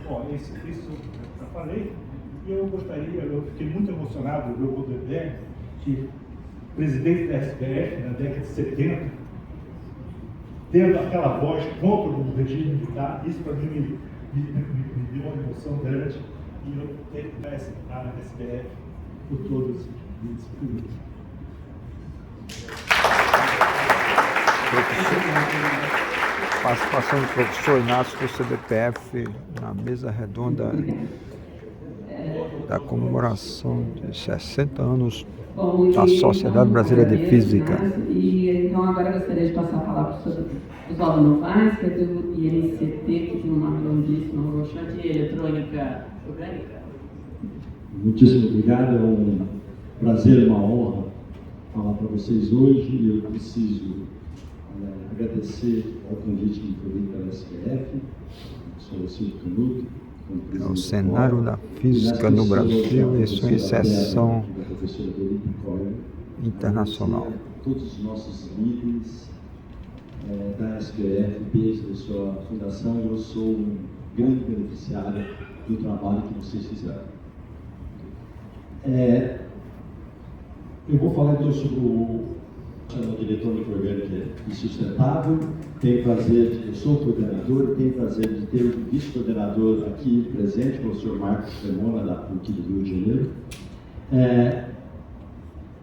Bom, isso eu já falei, e eu fiquei muito emocionado de ver o Roderberg, que presidente da SBF na década de 70, tendo aquela voz contra o regime militar. Isso para mim me deu uma emoção grande, e eu tenho que estar na SBF por todos esses períodos. Participação do professor Inácio do CBPF na mesa redonda da comemoração de 60 anos da Sociedade Brasileira de Física. E então agora eu gostaria de passar a palavra para o Oswaldo Novaes, que é do INCT, que tem uma belíssima brochante de eletrônica orgânica. Muitíssimo obrigado, é um prazer, uma honra falar para vocês hoje. Eu preciso agradecer ao convite que me foi feito pela SBF, sou o Silvio Canuto. É o cenário da física no Brasil e sua inserção internacional. Todos os nossos líderes da SBF, desde a sua fundação, eu sou um grande beneficiário do trabalho que vocês fizeram. Eu vou falar então sobre o de eletrônica orgânica e sustentável. Tenho prazer, eu sou coordenador, tenho prazer de ter o vice-coordenador aqui presente, o professor Marcos Cremona, da PUC do Rio de Janeiro.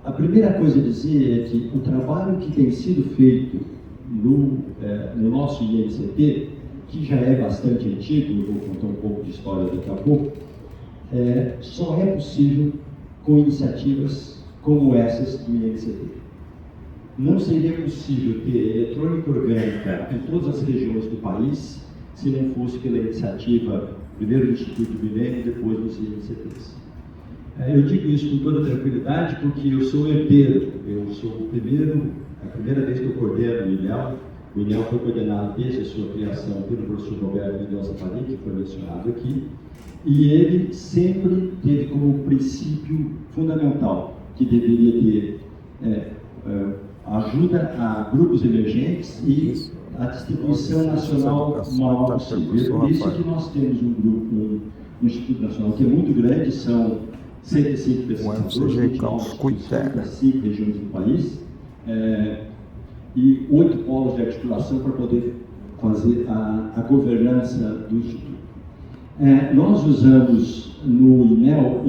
A primeira coisa a dizer é que o trabalho que tem sido feito no nosso INCT, que já é bastante antigo, eu vou contar um pouco de história daqui a pouco, só é possível com iniciativas como essas do INCT. Não seria possível ter eletrônica orgânica em todas as regiões do país se não fosse pela iniciativa, primeiro do Instituto Milênio e depois dos INCTs. Eu digo isso com toda tranquilidade porque eu sou herdeiro, eu sou a primeira vez que eu coordeno o INEL. O INEL foi coordenado desde a sua criação pelo professor Roberto Mendonça Paris, que foi mencionado aqui, e ele sempre teve como princípio fundamental que deveria ter ajuda a grupos emergentes e a distribuição nacional maior possível. Por isso que nós temos um Instituto Nacional que é muito grande, são 105 pesquisadores, 5 regiões do país, e 8 polos de articulação para poder fazer a governança do Instituto. Nós usamos no INEL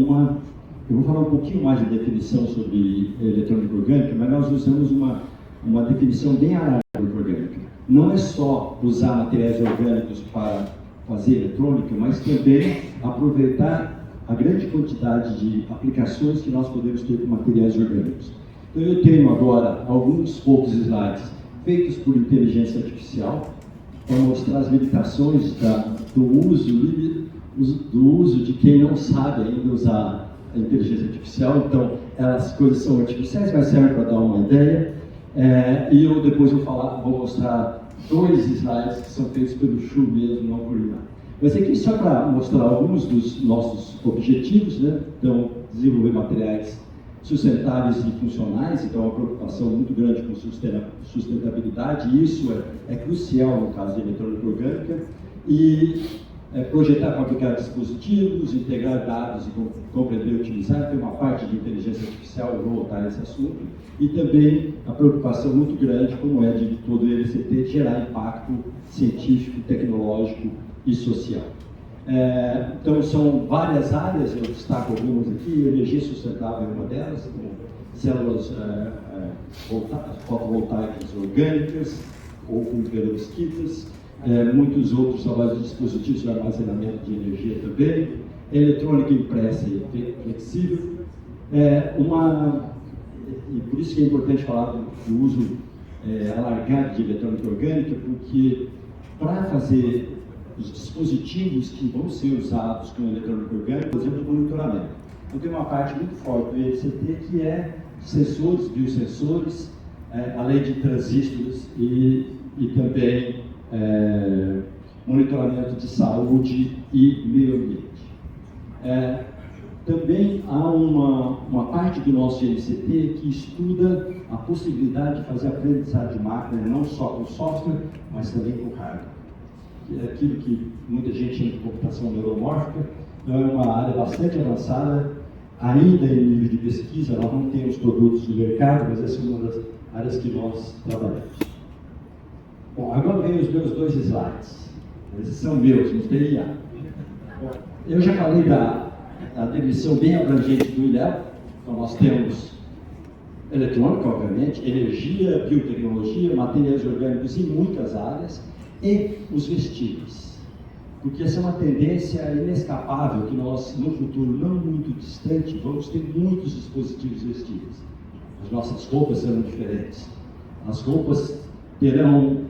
eu vou falar um pouquinho mais de definição sobre eletrônica orgânica, mas nós usamos uma definição bem alargada de orgânica. Não é só usar materiais orgânicos para fazer eletrônica, mas também aproveitar a grande quantidade de aplicações que nós podemos ter com materiais orgânicos. Então eu tenho agora alguns poucos slides feitos por inteligência artificial para mostrar as limitações do uso de quem não sabe ainda usar a inteligência artificial. Então, as coisas são artificiais, mas servem para dar uma ideia. E eu depois vou mostrar 2 slides que são feitos pelo Chu mesmo, não por mim. Mas aqui só para mostrar alguns dos nossos objetivos, né? Então, desenvolver materiais sustentáveis e funcionais, então uma preocupação muito grande com sustentabilidade, e isso é crucial no caso de eletrônica orgânica, e projetar, fabricar dispositivos, integrar dados e compreender e otimizar. Tem uma parte de inteligência artificial, eu vou voltar a esse assunto, e também a preocupação muito grande, como é de todo o INCT, gerar impacto científico, tecnológico e social. Então são várias áreas, eu destaco algumas aqui. Energia sustentável é uma delas, como células fotovoltaicas orgânicas ou com perovskitas. Muitos outros trabalhos de dispositivos de armazenamento de energia também, eletrônica impressa e flexível. E por isso que é importante falar do uso alargado de eletrônica orgânica, porque para fazer os dispositivos que vão ser usados com eletrônica orgânica, por exemplo, monitoramento. Então tem uma parte muito forte do INCT que é sensores, biosensores, além de transistores e também monitoramento de saúde e meio ambiente. Também há uma parte do nosso INCT que estuda a possibilidade de fazer aprendizagem de máquina, não só com software, mas também com hardware. que é aquilo que muita gente chama de computação neuromórfica. Então, é uma área bastante avançada, ainda em nível de pesquisa. Nós não temos produtos no mercado, mas essa é uma das áreas que nós trabalhamos. Bom, agora vem os meus 2 slides. Esses são meus, não tem IA. Eu já falei da definição bem abrangente do ILEO. Então, nós temos eletrônica, obviamente, energia, biotecnologia, materiais orgânicos em muitas áreas, e os vestíveis. Porque essa é uma tendência inescapável que nós, no futuro não muito distante, vamos ter muitos dispositivos vestíveis. As nossas roupas serão diferentes. As roupas terão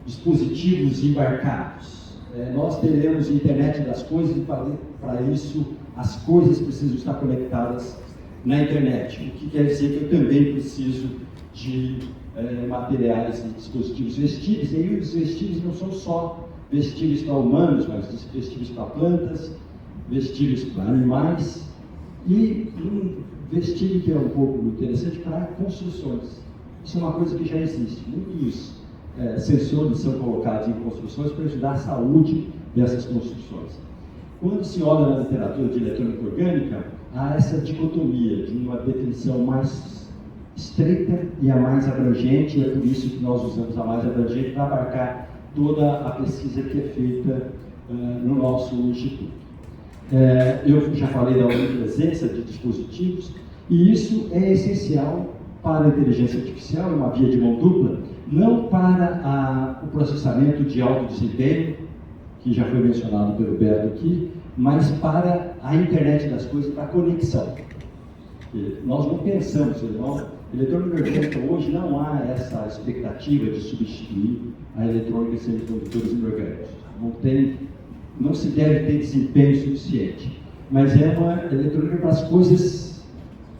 dispositivos embarcados. Nós teremos internet das coisas e para isso as coisas precisam estar conectadas na internet, o que quer dizer que eu também preciso de materiais e dispositivos vestíveis. E aí os vestíveis não são só vestíveis para humanos, mas vestíveis para plantas, vestíveis para animais e um vestível que é um pouco interessante para construções. Isso é uma coisa que já existe. Muitos sensores são colocados em construções para ajudar a saúde dessas construções. Quando se olha na literatura de eletrônica orgânica, há essa dicotomia de uma definição mais estreita e a mais abrangente, e é por isso que nós usamos a mais abrangente para abarcar toda a pesquisa que é feita no nosso instituto. Eu já falei da onipresença de dispositivos, e isso é essencial para a inteligência artificial, uma via de mão dupla, não para o processamento de alto desempenho, que já foi mencionado pelo Beto aqui, mas para a internet das coisas, para a conexão. Nós não pensamos, eletrônica orgânica hoje não há essa expectativa de substituir a eletrônica sem semicondutores inorgânicos. Não se deve ter desempenho suficiente, mas é uma eletrônica para as coisas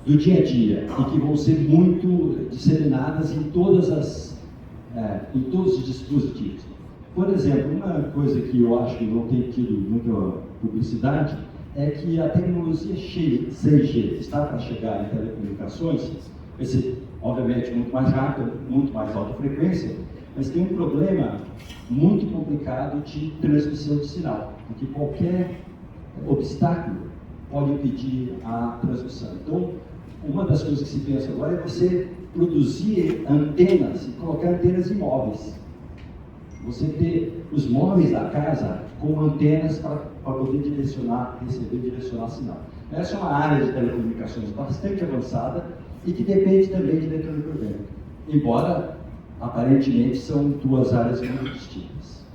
do dia a dia e que vão ser muito disseminadas em todos os dispositivos. Por exemplo, uma coisa que eu acho que não tem tido muita publicidade é que a tecnologia 6G está para chegar em telecomunicações, vai ser, obviamente, muito mais rápida, muito mais alta frequência, mas tem um problema muito complicado de transmissão de sinal, porque qualquer obstáculo pode impedir a transmissão. Então, uma das coisas que se pensa agora é você produzir antenas e colocar antenas em móveis. Você ter os móveis da casa com antenas para poder receber e direcionar sinal. Essa é uma área de telecomunicações bastante avançada e que depende também de eletrônica orgânica, embora aparentemente são 2 áreas muito distintas.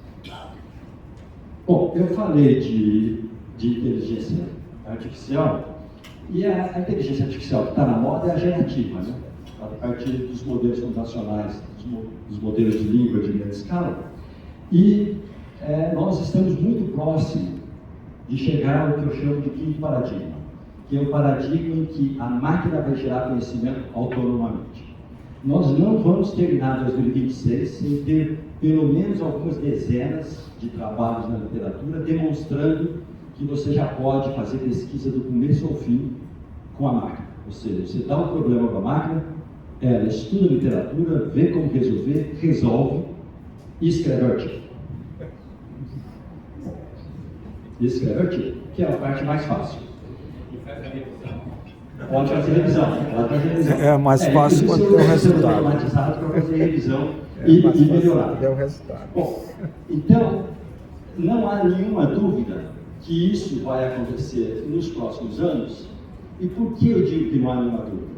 Bom, eu falei de inteligência artificial, e a inteligência artificial que está na moda é a gerativa, né? A partir dos modelos fundacionais, dos modelos de língua de grande escala. E nós estamos muito próximos de chegar ao que eu chamo de quinto paradigma, que é o paradigma em que a máquina vai gerar conhecimento autonomamente. Nós não vamos terminar 2026 sem ter pelo menos algumas dezenas de trabalhos na literatura demonstrando que você já pode fazer pesquisa do começo ao fim com a máquina. Ou seja, você dá um problema para a máquina, ela estuda a literatura, vê como resolver, resolve e escreve o artigo. Escreve o artigo, que é a parte mais fácil. Pode fazer revisão. É mais fácil quando tem o resultado. Automatizado para fazer revisão e melhorar. Deu o resultado. Bom, então, não há nenhuma dúvida que isso vai acontecer nos próximos anos. E por que eu digo que não há nenhuma dúvida?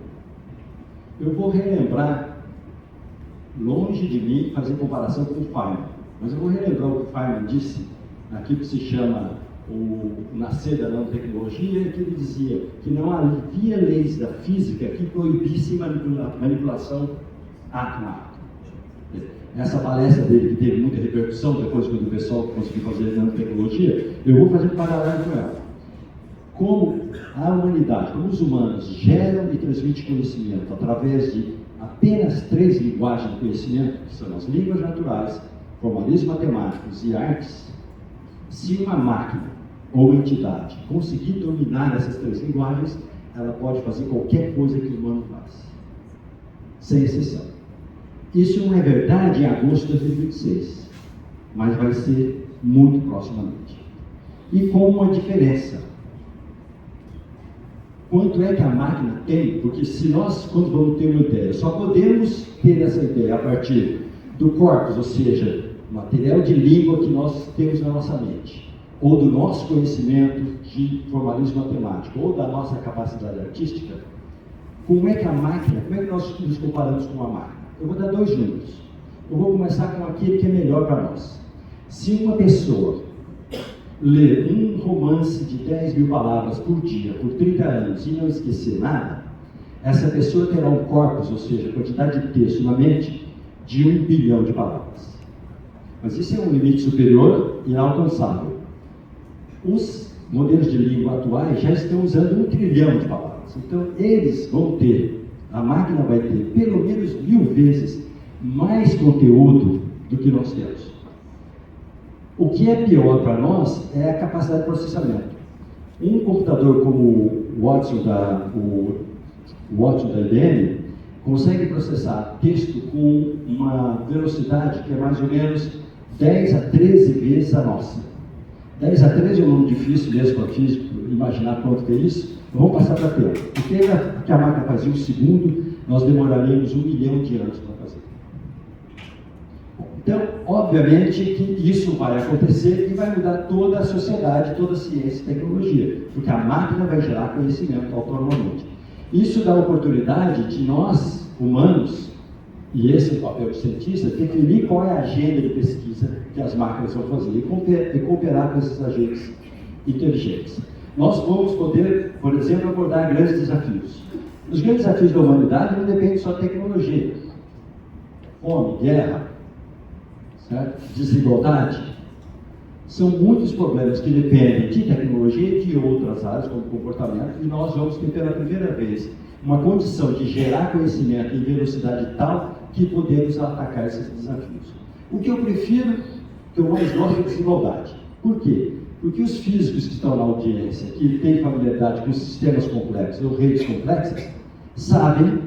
Eu vou relembrar, longe de mim, fazer comparação com o Feynman, mas eu vou relembrar o que o Feynman disse naquilo que se chama o nascer da nanotecnologia, que ele dizia que não havia leis da física que proibissem manipulação átomo-átomo. Essa palestra dele, que teve muita repercussão depois quando o pessoal conseguiu fazer nanotecnologia, eu vou fazer um paralelo com ela. Como a humanidade, como os humanos geram e transmitem conhecimento através de apenas 3 linguagens de conhecimento, que são as línguas naturais, formalismos matemáticos e artes, se uma máquina ou entidade conseguir dominar essas 3 linguagens, ela pode fazer qualquer coisa que o humano faz, sem exceção. Isso não é verdade em agosto de 2026. mas vai ser muito proximamente. E com uma diferença. Quanto é que a máquina tem? Porque se nós, quando vamos ter uma ideia, só podemos ter essa ideia a partir do corpus, ou seja, material de língua que nós temos na nossa mente, ou do nosso conhecimento de formalismo matemático, ou da nossa capacidade artística. Como é que a máquina, como é que nós nos comparamos com a máquina? Eu vou dar 2 números. Eu vou começar com aquele que é melhor para nós. Se uma pessoa ler um romance de 10.000 palavras por dia, por 30 anos, e não esquecer nada, essa pessoa terá um corpus, ou seja, quantidade de texto na mente, de 1 bilhão de palavras. Mas isso é um limite superior e inalcançável. Os modelos de língua atuais já estão usando 1 trilhão de palavras. Então, eles vão ter, a máquina vai ter pelo menos 1000 vezes mais conteúdo do que nós temos. O que é pior para nós é a capacidade de processamento. Um computador como o Watson da IBM consegue processar texto com uma velocidade que é mais ou menos 10 a 13 vezes a nossa. 10 a 13 é um número difícil mesmo para físico imaginar quanto que é isso. Vamos passar para tempo. O que a máquina fazia em 1 segundo, nós demoraríamos 1 milhão de anos para fazer. Então, obviamente que isso vai acontecer e vai mudar toda a sociedade, toda a ciência e tecnologia, porque a máquina vai gerar conhecimento autonomamente. Isso dá a oportunidade de nós, humanos, e esse é o papel do cientista, definir qual é a agenda de pesquisa que as máquinas vão fazer e cooperar com esses agentes inteligentes. Nós vamos poder, por exemplo, abordar grandes desafios. Os grandes desafios da humanidade não dependem só da tecnologia. Fome, guerra, certo? Desigualdade. São muitos problemas que dependem de tecnologia e de outras áreas, como comportamento, e nós vamos ter pela primeira vez uma condição de gerar conhecimento em velocidade tal que podemos atacar esses desafios. O que eu prefiro, que eu mais gosto é desigualdade. Por quê? Porque os físicos que estão na audiência, que têm familiaridade com sistemas complexos ou redes complexas, sabem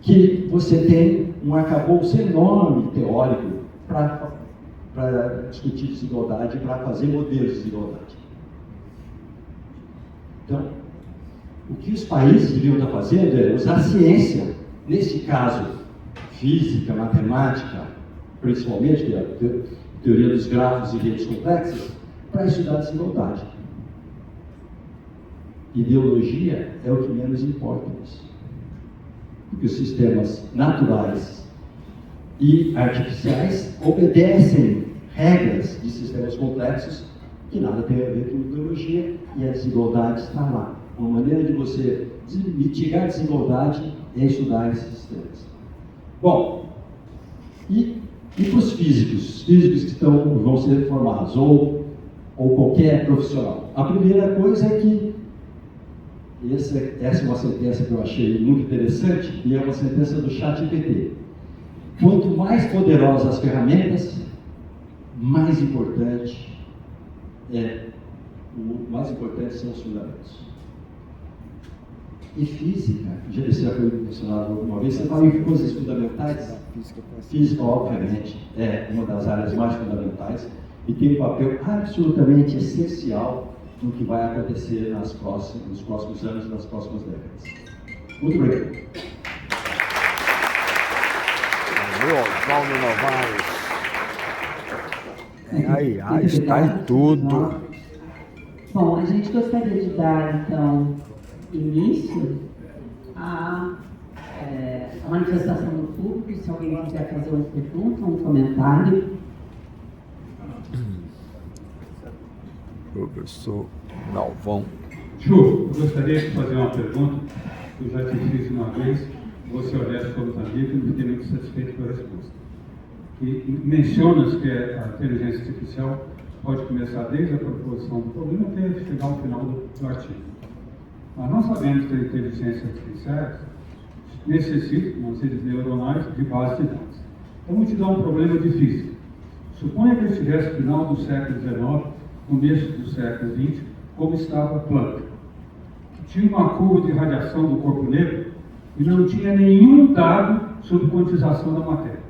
que você tem um arcabouço enorme teórico para discutir desigualdade, para fazer modelos de desigualdade. Então, o que os países deviam estar fazendo é usar a ciência, nesse caso, física, matemática, principalmente, que é a teoria dos grafos e redes complexas, para estudar a desigualdade. Ideologia é o que menos importa nisso. Porque os sistemas naturais e artificiais obedecem regras de sistemas complexos que nada tem a ver com ideologia, e a desigualdade está lá. Uma maneira de você mitigar a desigualdade é estudar esses sistemas. Bom, e para os físicos que vão ser formados, ou qualquer profissional? A primeira coisa é que, essa é uma sentença que eu achei muito interessante, e é uma sentença do ChatGPT. Quanto mais poderosas as ferramentas, mais importante são os fundamentos. E física, já foi mencionado alguma vez, você fala em coisas fundamentais. Física, obviamente, é uma das áreas mais fundamentais e tem um papel absolutamente essencial no que vai acontecer nos próximos anos e nas próximas décadas. Muito obrigado. Oswaldo Novaes. Aí está em tudo. Bom, a gente gostaria de dar, então, início à manifestação do público. Se alguém quiser fazer uma pergunta, um comentário. Professor Galvão. Ju, eu gostaria de fazer uma pergunta, que eu já te fiz uma vez, vou ser honesto com os amigos e não fiquei muito satisfeito com a resposta. Que mencionas que a inteligência artificial pode começar desde a proposição do problema até chegar ao final do artigo. Mas nós sabemos que a inteligência artificial necessita, nas redes neuronais, de base de dados. Então, vou te dar um problema de física. Suponha que eu estivesse no final do século XIX, começo do século XX, como estava Planck. Tinha uma curva de radiação do corpo negro e não tinha nenhum dado sobre quantização da matéria.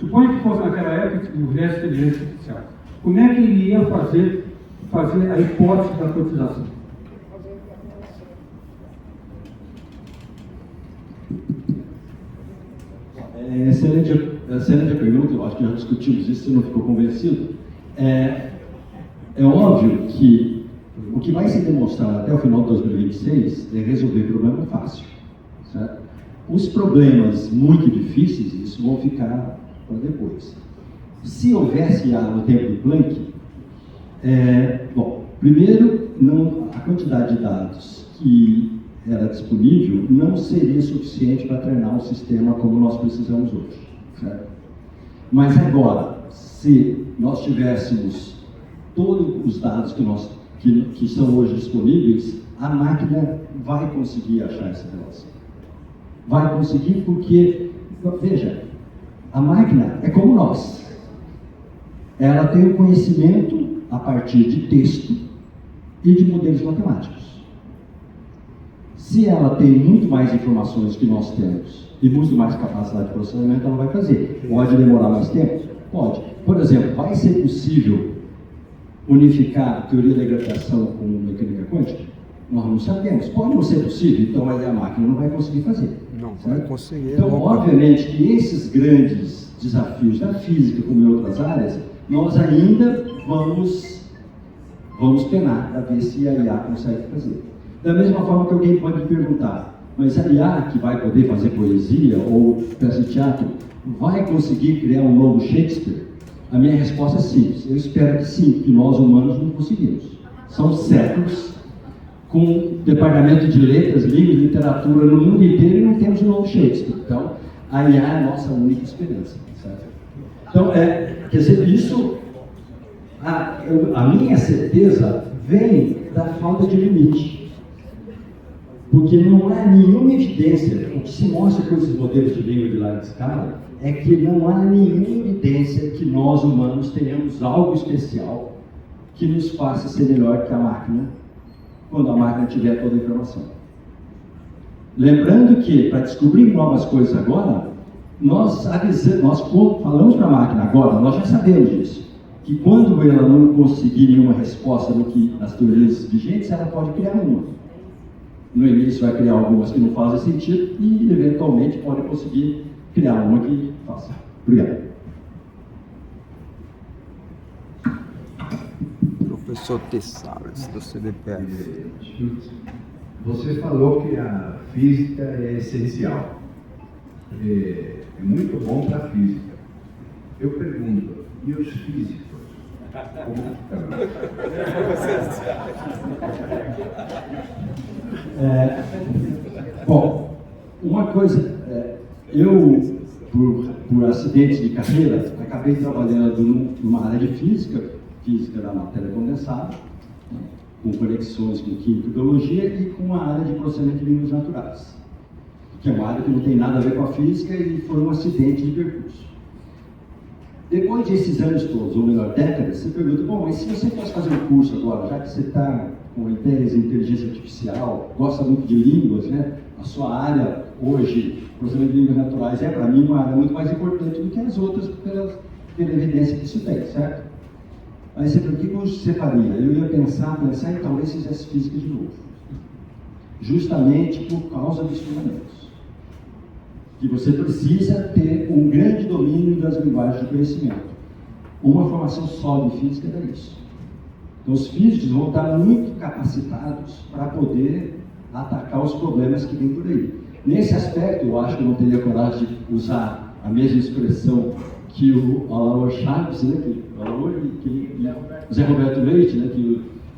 Suponha que fosse naquela época que houvesse inteligência artificial. Como é que ele ia fazer a hipótese da cotização? Excelente pergunta, eu acho que já discutimos isso, você não ficou convencido. É óbvio que o que vai se demonstrar até o final de 2026 é resolver problema fácil, certo? Os problemas muito difíceis, isso vão ficar para depois. Se houvesse IA no tempo do Planck, primeiro, a quantidade de dados que era disponível não seria suficiente para treinar um sistema como nós precisamos hoje, certo? Mas agora, se nós tivéssemos todos os dados que são hoje disponíveis, a máquina vai conseguir achar essa relação. Vai conseguir porque, veja, a máquina é como nós. Ela tem o conhecimento a partir de texto e de modelos matemáticos. Se ela tem muito mais informações que nós temos e muito mais capacidade de processamento, ela vai fazer. Pode demorar mais tempo? Pode. Por exemplo, vai ser possível unificar a teoria da gravitação com mecânica quântica? Nós não sabemos. Pode não ser possível, então a máquina não vai conseguir fazer. Não certo? vai conseguir. Então, obviamente que esses grandes desafios da física, como em outras áreas, nós ainda vamos penar para ver se a IA consegue fazer. Da mesma forma que alguém pode perguntar, mas a IA que vai poder fazer poesia ou peça de teatro, vai conseguir criar um novo Shakespeare? A minha resposta é simples. Eu espero que sim, que nós humanos não conseguimos. São séculos com departamento de letras, línguas, literatura no mundo inteiro e não temos um novo Shakespeare. Então, a IA é a nossa única esperança. Certo? Então, quer dizer, isso, a minha certeza vem da falta de limite. Porque não há nenhuma evidência, o que se mostra com esses modelos de língua de larga escala, é que não há nenhuma evidência que nós humanos tenhamos algo especial que nos faça ser melhor que a máquina, quando a máquina tiver toda a informação. Lembrando que, para descobrir novas coisas agora, nós falamos para a máquina agora, nós já sabemos disso, que quando ela não conseguir nenhuma resposta nas teorias vigentes, ela pode criar uma. No início vai criar algumas que não fazem sentido e, eventualmente, pode conseguir criar uma que faça. Obrigado. Professor Tessales, do CDPF. Você falou que a física é essencial. É muito bom para a física. Eu pergunto, e os físicos? Como Bom, uma coisa, eu, por acidentes de carreira, acabei trabalhando numa área de física da matéria condensada, com conexões com química e biologia e com a área de processamento de línguas naturais, que é uma área que não tem nada a ver com a física e foi um acidente de percurso. Depois desses anos todos, ou melhor, décadas, você pergunta, bom, mas se você fosse fazer um curso agora, já que você está com ideias de inteligência artificial, gosta muito de línguas, né? A sua área hoje, processamento de línguas naturais, é para mim uma área muito mais importante do que as outras, pela evidência que isso tem, certo? Aí você pergunta, o que você faria? Eu ia pensar e talvez fizesse física de novo. Justamente por causa dos fundamentos. Que você precisa ter um grande domínio das linguagens de conhecimento. Uma formação sólida em física é isso. Então, os físicos vão estar muito capacitados para poder atacar os problemas que vêm por aí. Nesse aspecto, eu acho que eu não teria coragem de usar a mesma expressão que o Alaor Chaves, né, o Zé Roberto Leite, né,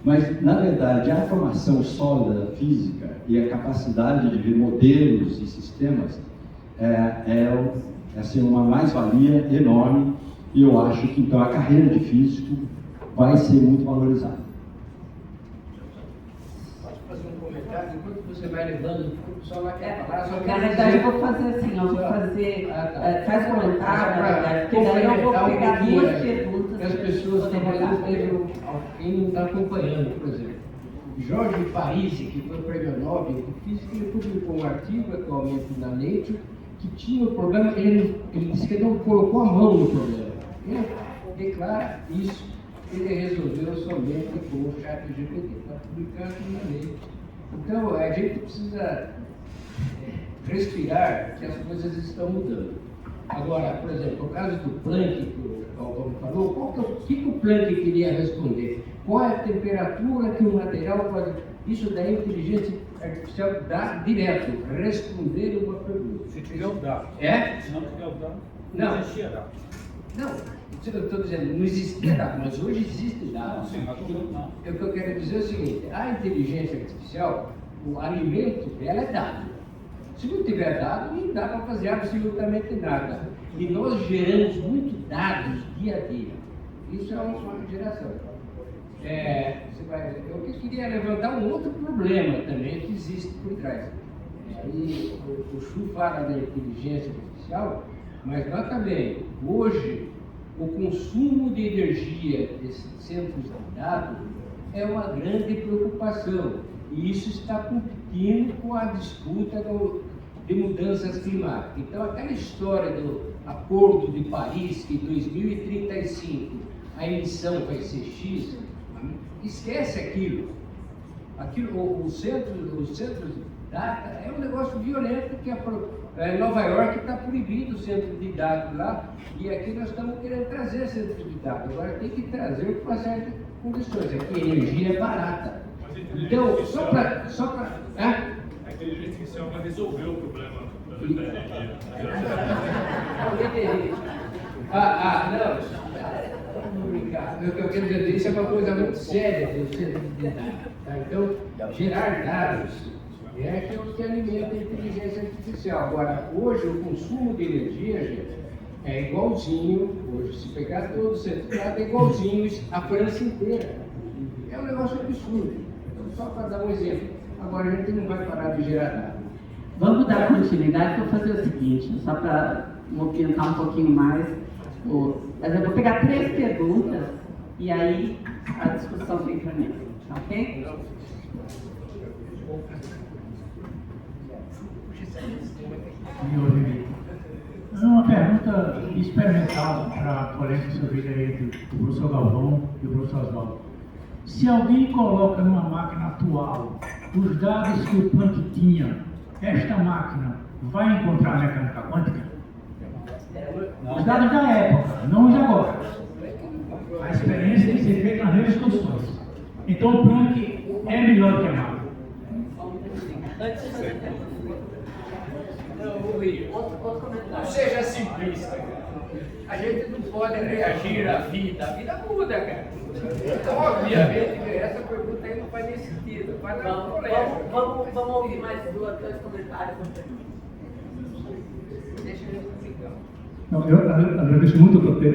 mas, na verdade, a formação sólida da física e a capacidade de ver modelos e sistemas é assim, uma mais-valia enorme, e eu acho que então a carreira de físico vai ser muito valorizada. Posso fazer um comentário? Enquanto você vai levando, o pessoal vai querer falar. Na verdade, eu vou fazer assim, eu vou fazer, faz comentário, na verdade, porque daí eu vou pegar duas perguntas. Que as pessoas estejam, quem não está acompanhando, por exemplo. Jorge Parisi, que foi prêmio Nobel de Física, ele publicou um artigo atualmente na Nature, que tinha o problema, ele disse que não colocou a mão no problema. Ele declara isso, ele resolveu somente com o chat GPT, está publicado na lei. Então, a gente precisa respirar que as coisas estão mudando. Agora, por exemplo, o caso do Planck, que o Galvão falou, o que o Planck queria responder? Qual é a temperatura que o material pode... Isso daí a inteligência artificial dá direto, responder uma pergunta. Se tiver o dado. É? Se não tiver o dado, não existia dado. Não, eu estou dizendo, não existia dado, mas hoje existe dado. Sim, mas não. O que eu quero dizer é o seguinte, a inteligência artificial, o alimento dela é dado. Se não tiver dado, não dá para fazer absolutamente nada. E nós geramos muitos dados dia a dia. Isso é uma geração. Eu queria levantar um outro problema também que existe por trás. E o Chu fala da inteligência artificial, mas nota bem, hoje o consumo de energia desses centros de dados é uma grande preocupação. E isso está competindo com a disputa de mudanças climáticas. Então, aquela história do Acordo de Paris, que em 2035 a emissão vai ser X, esquece aquilo. O centro de data é um negócio violento que Nova York está proibido o centro de dados lá, e aqui nós estamos querendo trazer centro de dados. Agora tem que trazer com uma certa condições. Aqui a energia é barata. Então, só para... A inteligência artificial vai resolver o problema da energia. Não brincar. O que eu quero dizer, isso é uma coisa muito séria do centro de dados. Tá? Então, gerar dados é aquilo que alimenta a inteligência artificial. Agora, hoje o consumo de energia, gente, é igualzinho, hoje se pegar todo o centro de dados, é igualzinho a França inteira. É um negócio absurdo. Então, só para dar um exemplo. Agora a gente não vai parar de gerar dados. Vamos dar continuidade, vou fazer o seguinte, só para movimentar um pouquinho mais. Mas eu vou pegar 3 perguntas e aí a discussão vem para mim, ok? Uma pergunta experimental para a polêmica sobre aí do professor Galvão e do professor Oswaldo. Se alguém coloca numa máquina atual os dados que o Planck tinha, esta máquina vai encontrar a mecânica quântica? Os dados da época, não os de agora. A experiência tem que ser feita nas mesmas condições. Então o Planck é melhor do que a máquina. Não seja simplista, cara. A gente não pode reagir à vida. A vida muda, cara. Então, obviamente, essa pergunta aí não faz nem sentido. Vamos ouvir mais 2 comentários. Deixa eu explicar. Eu agradeço muito porque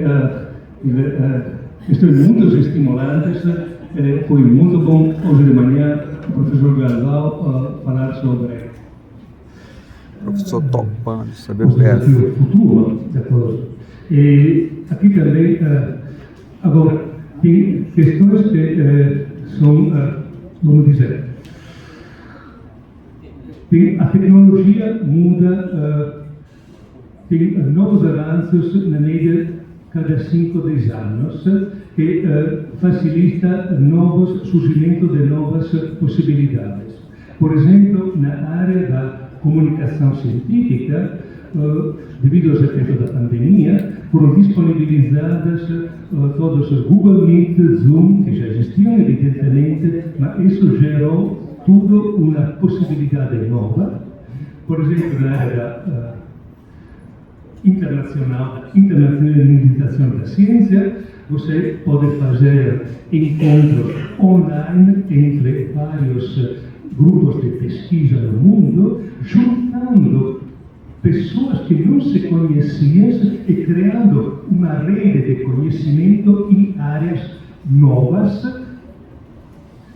estou muito estimulantes. Foi muito bom hoje de manhã o professor Galvão falar sobre Professor topando, saber o desafio futuro de todos. E aqui também, agora, tem questões que são, vamos dizer, a tecnologia muda, tem novos avanços na média cada 5 a 10 anos, que facilita surgimento de novas possibilidades. Por exemplo, na área da comunicação científica, devido aos efeitos da pandemia, foram disponibilizadas todos os Google Meet, Zoom, que já existiam evidentemente, mas isso gerou tudo uma possibilidade nova. Por exemplo, na área da internacionalização da ciência, você pode fazer encontros online entre vários grupos de pesquisa no mundo, juntando pessoas que não se conheciam e criando uma rede de conhecimento em áreas novas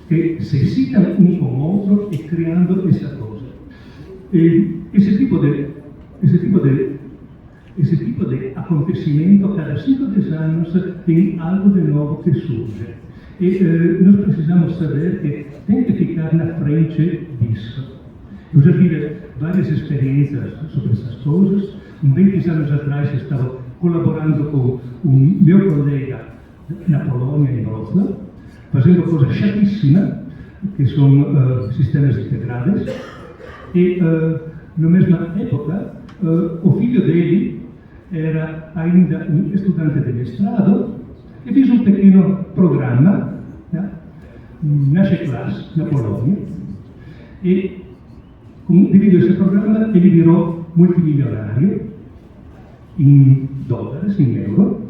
que se citam um com o outro e criando essa coisa. E esse tipo de acontecimento, cada 5 a 10 anos, tem algo de novo que surge. E nós precisamos saber que tem que ficar na frente disso. Eu já tive várias experiências sobre essas coisas. 20 anos atrás estava colaborando com o meu colega na Polônia, em Wrocław, fazendo coisa chatíssima, que são sistemas integrados. E, na mesma época, o filho dele era ainda um estudante de mestrado e fez um pequeno programa, né, na classe, na Polônia. E, devido a esse programa, ele virou multimilionário em dólares, em euro.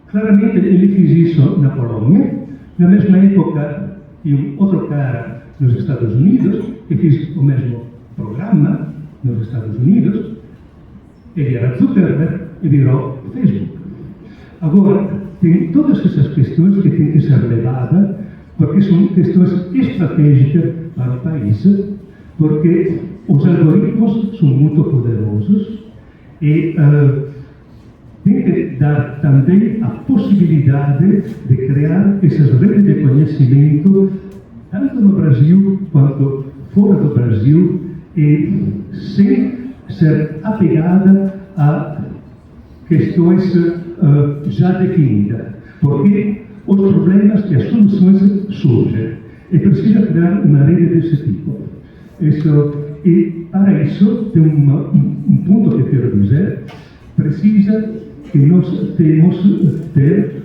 Claramente, ele fez isso na Polônia. Na mesma época, tinha um outro cara nos Estados Unidos que fez o mesmo programa nos Estados Unidos. Ele era Zuckerberg e virou Facebook. Agora, tem todas essas questões que têm que ser levadas, porque são questões estratégicas para o país, porque os algoritmos são muito poderosos e tem que dar também a possibilidade de criar essas redes de conhecimento, tanto no Brasil quanto fora do Brasil, e sem ser apegada a questões já definidas. Porque os problemas e as soluções surgem. E precisa criar uma rede desse tipo. E para isso, tem um ponto que quero dizer, precisa que nós temos ter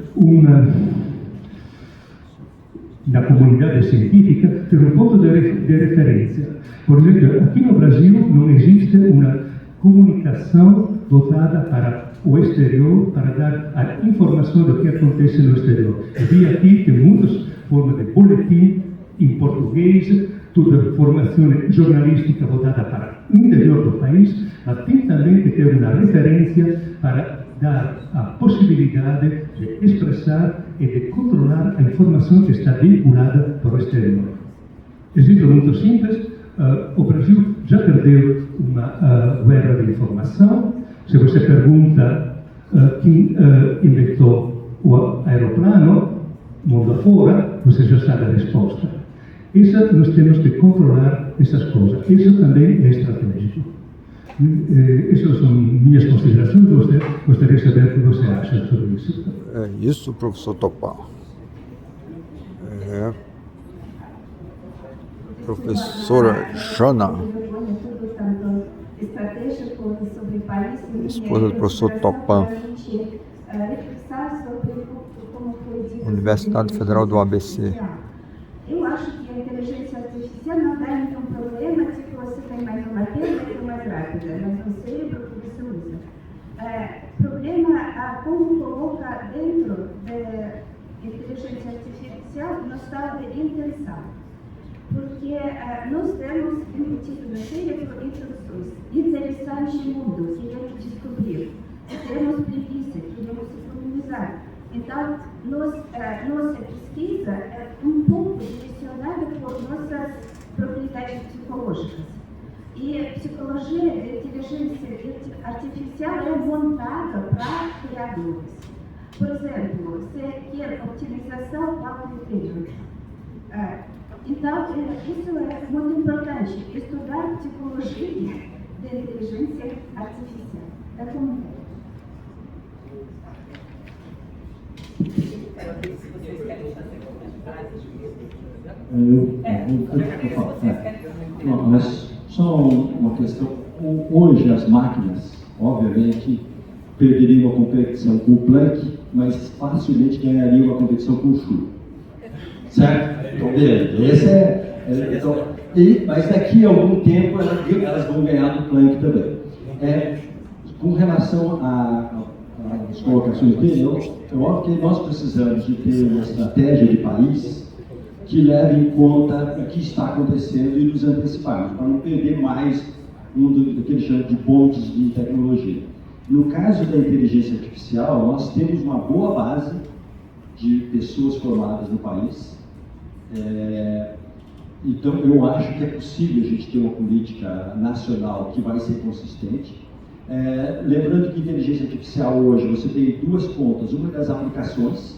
na comunidade científica, ter um ponto de referência. Por exemplo, aqui no Brasil não existe uma comunicação voltada para o exterior, para dar a informação do que acontece no exterior. Eu vi aqui que muitas formas de boletim em português, toda formação jornalística voltada para o interior do país, mas tem também que ter uma referência para dar a possibilidade de expressar e de controlar a informação que está vinculada para o exterior. Exemplo muito simples, o Brasil já perdeu uma guerra de informação. Se você pergunta quem inventou o aeroplano, mundo afora, você já sabe a resposta. Nós temos que controlar essas coisas. Isso também é estratégico. Essas são minhas considerações. Gostaria de saber o que você acha sobre isso. É isso, professor Topão. Professora Jana, esposa do professor Topão, Universidade Federal do ABC. Eu acho que a inteligência artificial não dá nenhum problema se você tem mais uma perna e mais rápida, mas no cérebro que você usa. Problema como coloca dentro da inteligência artificial no estado de intenção. Porque nós temos embutido no cérebro instruções interessantes no mundo, queremos descobrir, temos preguiça, queremos se colonizar. Então, nossa pesquisa é um pouco direcionada por nossas propriedades psicológicas. E a psicologia de inteligência artificial é montada para criadores. Por exemplo, você quer optimização para o critério. Então, isso é muito importante, estudar psicologia de inteligência artificial da comunidade. Mas só uma questão. Hoje as máquinas, obviamente, perderiam a competição com o Planck, mas facilmente ganhariam a competição com o Chu. Certo? Então, beleza. Mas daqui a algum tempo elas vão ganhar do Planck também. Com relação às colocações dele, eu acho que nós precisamos de ter uma estratégia de país que leve em conta o que está acontecendo e nos anteciparmos, para não perder mais do que ele chama de pontes de tecnologia. No caso da inteligência artificial, nós temos uma boa base de pessoas formadas no país. Então, eu acho que é possível a gente ter uma política nacional que vai ser consistente. Lembrando que inteligência artificial hoje, você tem duas pontas, uma das aplicações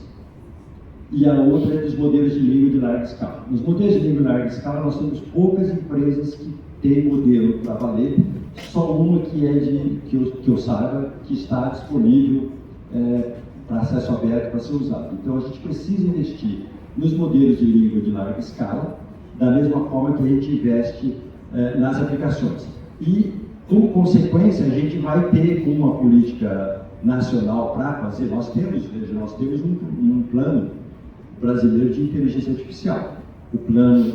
e a outra é dos modelos de língua de larga escala. Nos modelos de língua de larga escala, nós temos poucas empresas que tem modelo para valer, só uma que é que eu saiba, que está disponível para acesso aberto para ser usado. Então a gente precisa investir nos modelos de língua de larga escala, da mesma forma que a gente investe nas aplicações. E, como consequência, a gente vai ter uma política nacional para fazer. Nós temos um plano brasileiro de inteligência artificial. O plano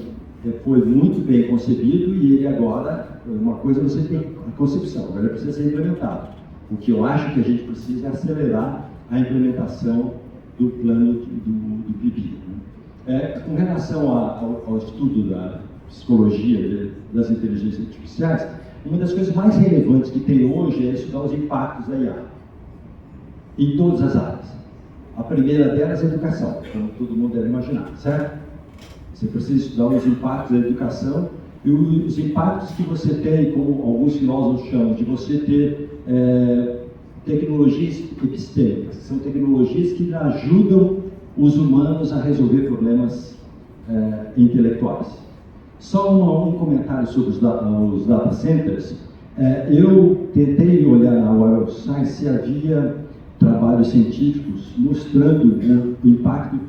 foi muito bem concebido e ele agora, uma coisa você tem a concepção, agora precisa ser implementado. O que eu acho que a gente precisa é acelerar a implementação do plano do PIB. Com relação ao estudo da psicologia das inteligências artificiais, uma das coisas mais relevantes que tem hoje é estudar os impactos da IA em todas as áreas. A primeira delas é a educação, como todo mundo deve imaginar, certo? Você precisa estudar os impactos da educação e os impactos que você tem, como alguns filósofos chamam, de você ter tecnologias epistêmicas, que são tecnologias que ajudam os humanos a resolver problemas intelectuais. Só um comentário sobre os data centers. Eu tentei olhar na Web of Science se havia trabalhos científicos mostrando o impacto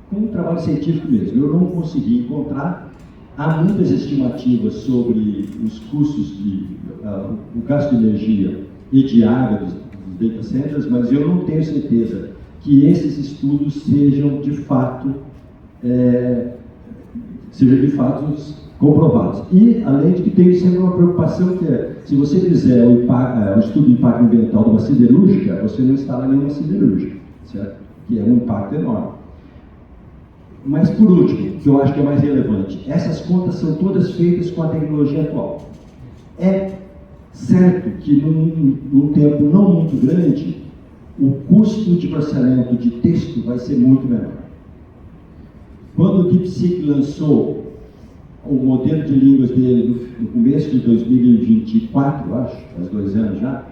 com um trabalho científico mesmo. Eu não consegui encontrar. Há muitas estimativas sobre os custos o gasto de energia e de água dos data centers, mas eu não tenho certeza que esses estudos sejam de fato comprovados. E, além de que tem sempre uma preocupação que se você fizer o estudo de impacto ambiental de uma siderúrgica, você não instala nenhuma siderúrgica, certo? Que é um impacto enorme. Mas, por último, que eu acho que é mais relevante, essas contas são todas feitas com a tecnologia atual. É certo que num tempo não muito grande, o custo de processamento de texto vai ser muito menor. Quando o DeepSeek lançou o modelo de línguas dele no começo de 2024, acho, faz 2 anos já,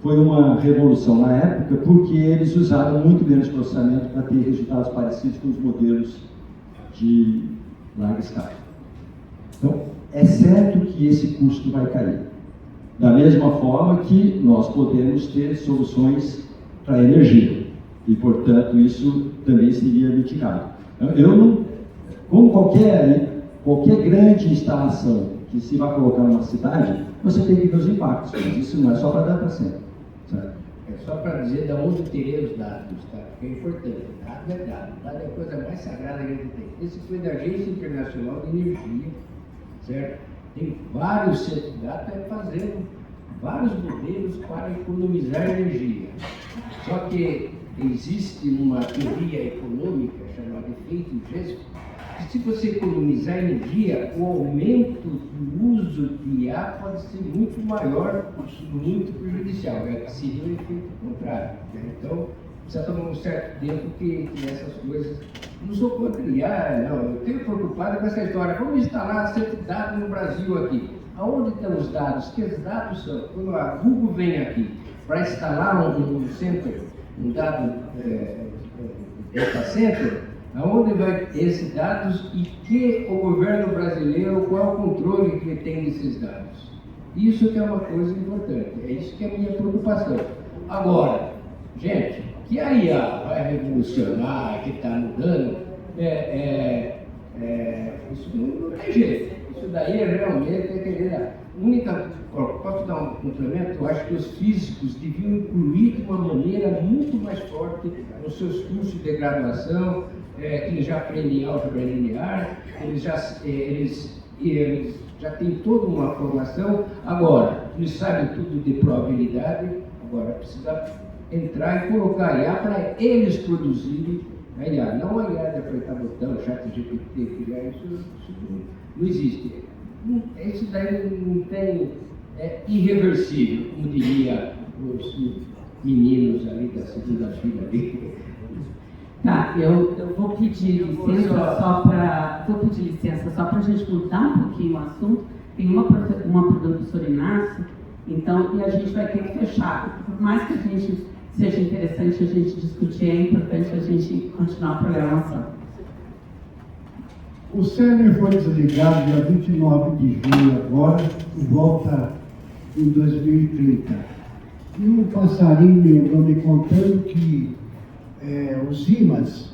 foi uma revolução na época, porque eles usaram muito menos processamento para ter resultados parecidos com os modelos de larga escala. Então, é certo que esse custo vai cair. Da mesma forma que nós podemos ter soluções para energia, e, portanto, isso também seria mitigado. Eu não, como qualquer grande instalação que se vai colocar numa cidade, você tem que ver os impactos, mas isso não é só para data center. Certo? É só para dizer de onde teria os dados, tá? Que é importante. Dado é dado. Dado é a coisa mais sagrada que a gente tem. Esse foi da Agência Internacional de Energia, certo? Tem vários centros de dados fazendo vários modelos para economizar energia. Só que existe uma teoria econômica chamada efeito Jesper, que se você economizar energia, o aumento do uso de IA pode ser muito maior, muito prejudicial. Seria o efeito contrário. Né? Então, precisa tomar um certo tempo que essas coisas... Não sou contra IA, não. Eu tenho preocupado com essa história. Vamos instalar centro de dados no Brasil aqui. Aonde estão os dados? Que os dados são? Quando a Google vem aqui para instalar um centro, um dado data center, aonde vai esses dados e que o governo brasileiro, qual é o controle que tem desses dados? Isso que é uma coisa importante, é isso que é a minha preocupação. Agora, gente, que a IA vai revolucionar, que está mudando, isso não tem jeito. Isso daí realmente é querer posso dar um complemento? Eu acho que os físicos deviam incluir de uma maneira muito mais forte nos seus cursos de graduação, que eles já aprendem álgebra linear, eles já têm toda uma formação. Agora, eles sabem tudo de probabilidade, agora precisa entrar e colocar a IA para eles produzirem a IA. Não a IA de apertar botão, chat GPT, criar isso não existe. Isso daí não tem, é irreversível, como diria os meninos ali da segunda fila ali. Tá, eu vou pedir licença só para a gente mudar um pouquinho o assunto. Tem uma professora Inácio, então, e a gente vai ter que fechar. Por mais que a gente seja interessante a gente discutir, é importante a gente continuar a programação. O CERN foi desligado dia 29 de junho agora e volta em 2030. E um passarinho me andou me contando que os ímãs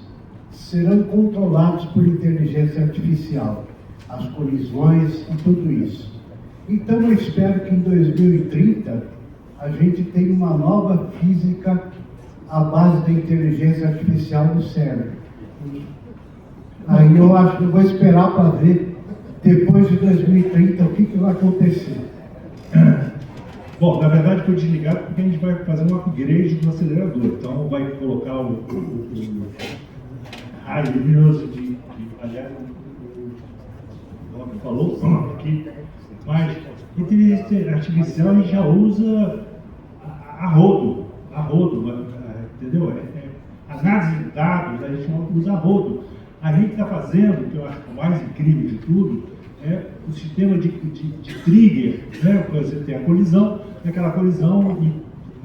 serão controlados por inteligência artificial, as colisões e tudo isso. Então eu espero que em 2030 a gente tenha uma nova física à base da inteligência artificial no cérebro. Aí eu acho que eu vou esperar para ver, depois de 2030, o que vai acontecer. Bom, na verdade foi desligado porque a gente vai fazer um upgrade do acelerador. Então vai colocar o raio luminoso aliás, o nome falou aqui, mas inteligência artificial a gente já usa a rodo, entendeu? Análise de dados a gente usa a rodo. A gente está fazendo, que eu acho que o mais incrível de tudo, é o sistema de trigger, né? Você tem a colisão, e aquela colisão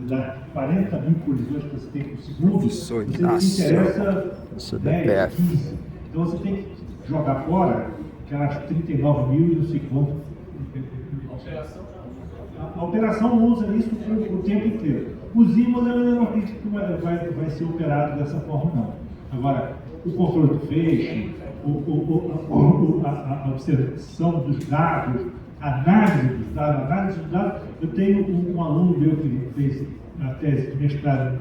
dá 40 mil colisões que você tem por segundo, você interessa 10, 15. Então você tem que jogar fora aquelas 39 mil e não sei quanto. A operação usa isso o tempo inteiro. Os ímãs eu não acredito que vai ser operado dessa forma, não. Agora, o controle do feixe, a observação dos dados, a análise dos dados, eu tenho um aluno meu que fez a tese de mestrado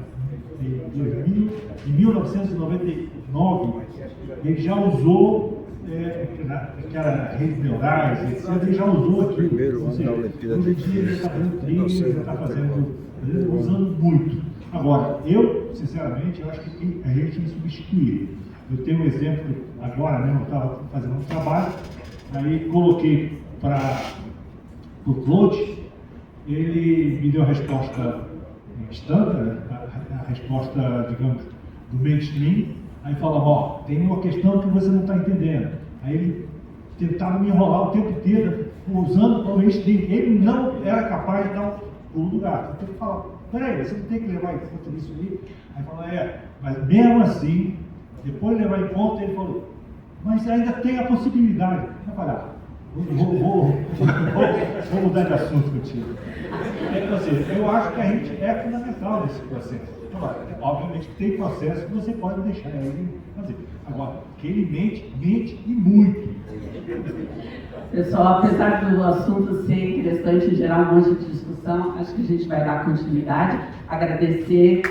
em 1999, ele já usou aquelas redes neurais, etc. Ele já usou aqui. Hoje em dia ele está fazendo trigger, ele está usando muito. Agora, eu, sinceramente, eu acho que a gente tem que substituir. Eu tenho um exemplo, agora mesmo, eu estava fazendo um trabalho, aí coloquei para o Claude, ele me deu a resposta instantânea, a resposta, digamos, do mainstream, aí falava, tem uma questão que você não está entendendo. Aí ele tentava me enrolar o tempo inteiro, usando o mainstream. Ele não era capaz de dar um pulo do gato. Então ele falava, peraí, você não tem que levar em conta isso aí? Aí falava, mas mesmo assim, depois de levar em conta, ele falou, mas ainda tem a possibilidade. Eu falei, vou mudar de assunto contigo. Então, assim, eu acho que a gente é fundamental nesse processo. Agora, obviamente que tem processo que você pode deixar ele fazer. Agora, que ele mente e muito. Pessoal, apesar do assunto ser interessante e gerar um monte de discussão, acho que a gente vai dar continuidade. Agradecer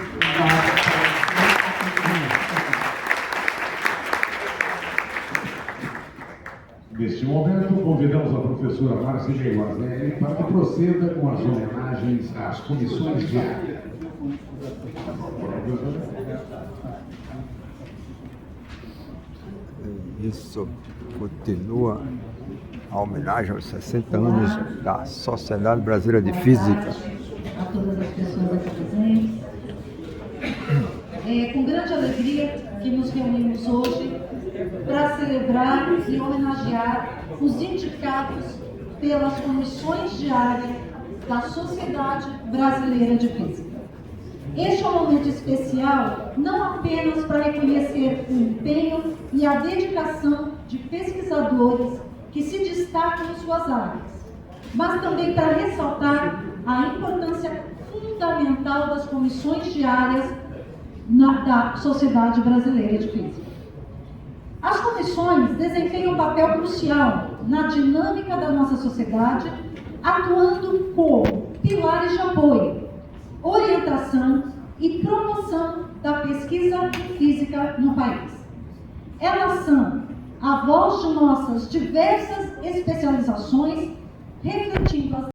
Neste momento, convidamos a professora Marcília Guazelli para que proceda com as homenagens às comissões diárias. Isso continua a homenagem aos 60 anos da Sociedade Brasileira de Física. A todas as pessoas aqui presentes. É com grande alegria que nos reunimos hoje para celebrar e homenagear os indicados pelas comissões diárias da Sociedade Brasileira de Física. Este é um momento especial não apenas para reconhecer o empenho e a dedicação de pesquisadores que se destacam em suas áreas, mas também para ressaltar a importância fundamental das comissões diárias da Sociedade Brasileira de Física. As comissões desempenham um papel crucial na dinâmica da nossa sociedade, atuando como pilares de apoio, orientação e promoção da pesquisa física no país. Elas são a voz de nossas diversas especializações, refletindo as